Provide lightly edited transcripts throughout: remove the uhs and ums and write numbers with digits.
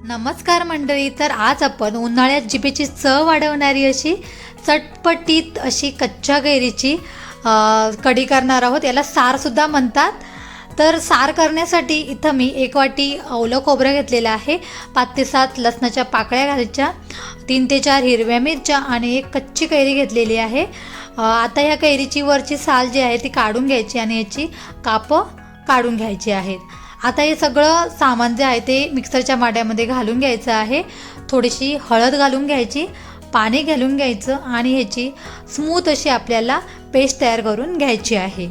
नमस्कार मंडळी. तर आज आपण उन्हाळ्यात जिभेची चव वाढवणारी अशी चटपटीत अशी कच्च्या कैरीची कढी करणार आहोत. याला सारसुद्धा म्हणतात. तर सार करण्यासाठी इथं मी 1 वाटी ओलं खोबरं घेतलेलं आहे, 5 ते 7 लसणाच्या पाकळ्या घालायच्या, 3 ते 4 हिरव्या मिरच्या आणि 1 कच्ची कैरी घेतलेली आहे. आता ह्या कैरीची वरची साल जी आहे ती काढून घ्यायची आणि याची कापं काढून घ्यायची आहेत. आता हे सगळं सामान जे आहे ते मिक्सरच्या भांड्यामध्ये घालून घ्यायचं आहे. थोडीशी हळद घालून घ्यायची, पाणी घालून घ्यायचं आणि ह्याची स्मूथ अशी आपल्याला पेस्ट तयार करून घ्यायची आहे.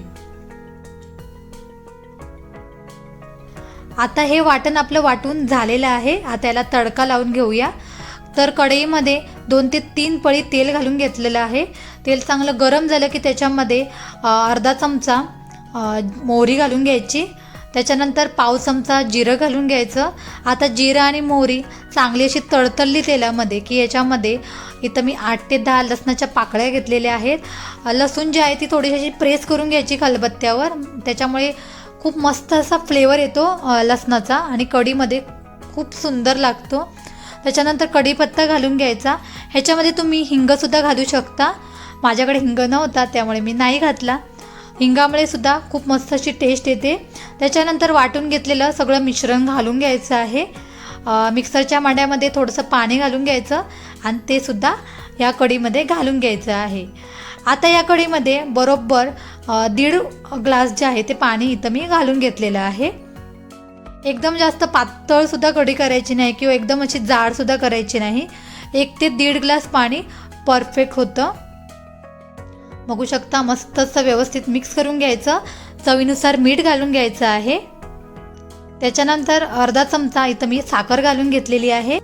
आता हे वाटण आपलं वाटून झालेलं आहे. आता याला तडका लावून घेऊया. तर कढईमध्ये 2 ते 3 पळी तेल घालून घेतलेलं आहे. तेल चांगलं गरम झालं की त्याच्यामध्ये अर्धा चमचा मोहरी घालून घ्यायची. त्याच्यानंतर पाव चमचा जिरं घालून घ्यायचं. आता जिरं आणि मोहरी चांगली अशी तळतळली तेलामध्ये की याच्यामध्ये इथं मी 8 ते 10 लसणाच्या पाकळ्या घेतलेल्या आहेत. लसूण जी आहे ती थोडीशी अशी प्रेस करून घ्यायची खलबत्त्यावर. त्याच्यामुळे खूप मस्त असा फ्लेवर येतो लसणाचा आणि कढीमध्ये खूप सुंदर लागतो. त्याच्यानंतर कढीपत्ता घालून घ्यायचा. ह्याच्यामध्ये तुम्ही हिंगसुद्धा घालू शकता. माझ्याकडे हिंग नव्हता त्यामुळे मी नाही घातला. हिंगामुळे सुद्धा खूप मस्त अशी टेस्ट येते. त्याच्यानंतर वाटून घेतलेलं सगळं मिश्रण घालून घ्यायचं आहे. मिक्सरच्या भांड्यामध्ये थोडंसं पाणी घालून घ्यायचं आणि ते सुद्धा या कढीमध्ये घालून घ्यायचं आहे. आता या कढीमध्ये बरोबर 1.5 ग्लास जे आहे ते पाणी इथं मी घालून घेतलेलं आहे. एकदम जास्त पातळसुद्धा कढी करायची नाही किंवा एकदम अशी जाडसुद्धा करायची नाही. 1 ते 1.5 ग्लास पाणी परफेक्ट होतं. बघू शकता मस्त असं व्यवस्थित मिक्स करून घ्यायचं. चवीनुसार मीठ घालून घ्यायचं आहे. त्याच्यानंतर अर्धा चमचा इथं मी साखर घालून घेतलेली आहे.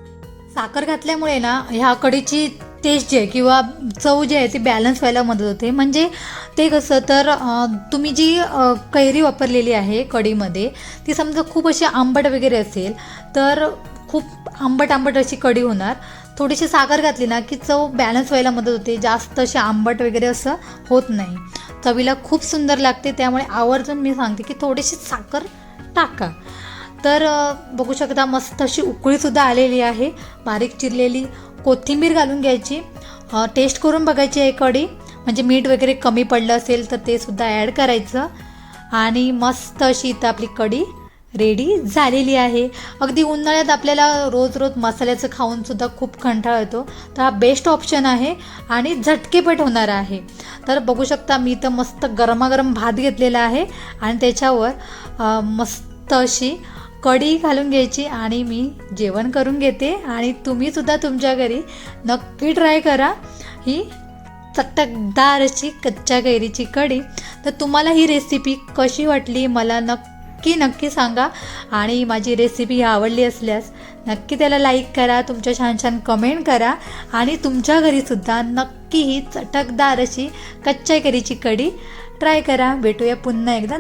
साखर घातल्यामुळे ना ह्या कढीची टेस्ट जी आहे किंवा चव जी आहे ती बॅलन्स व्हायला मदत होते. म्हणजे ते कसं तर तुम्ही जी कैरी वापरलेली आहे कढीमध्ये ती समजा खूप अशी आंबट वगैरे असेल तर खूप आंबट अशी कढी होणार. थोडीशी साखर घातली ना की चव बॅलन्स व्हायला मदत होते. जास्त अशी आंबट वगैरे असं होत नाही. चवीला खूप सुंदर लागते. त्यामुळे आवर्जून मी सांगते की थोडीशी साखर टाका. तर बघू शकता मस्त अशी उकळीसुद्धा आलेली आहे. बारीक चिरलेली कोथिंबीर घालून घ्यायची. टेस्ट करून बघायची आहे कढी. म्हणजे मीठ वगैरे कमी पडलं असेल तर ते सुद्धा ॲड करायचं. आणि मस्त अशी इथं आपली कढी रेडी झालेली आहे. अगदी उन्हाळ्यात आपल्याला रोज मसाल्याचं खाऊनसुद्धा खूप कंटाळा येतो. तर हा बेस्ट ऑप्शन आहे आणि झटकेपट होणार आहे. तर बघू शकता मी इथं मस्त गरमागरम भात घेतलेला आहे आणि त्याच्यावर मस्त अशी कढी घालून घ्यायची आणि मी जेवण करून घेते. आणि तुम्हीसुद्धा तुमच्या घरी नक्की ट्राय करा ही चटकदार अशी कच्च्या कैरीची कढी. तर तुम्हाला ही रेसिपी कशी वाटली मला नक्की सांगा. आणि माझी रेसिपी आवडली असल्यास नक्की त्याला लाईक करा, तुमच्या छान कमेंट करा आणि तुमच्या घरीसुद्धा नक्की ही चटकदार अशी कच्च्या कैरीची कढी ट्राय करा. भेटूया पुन्हा एकदा.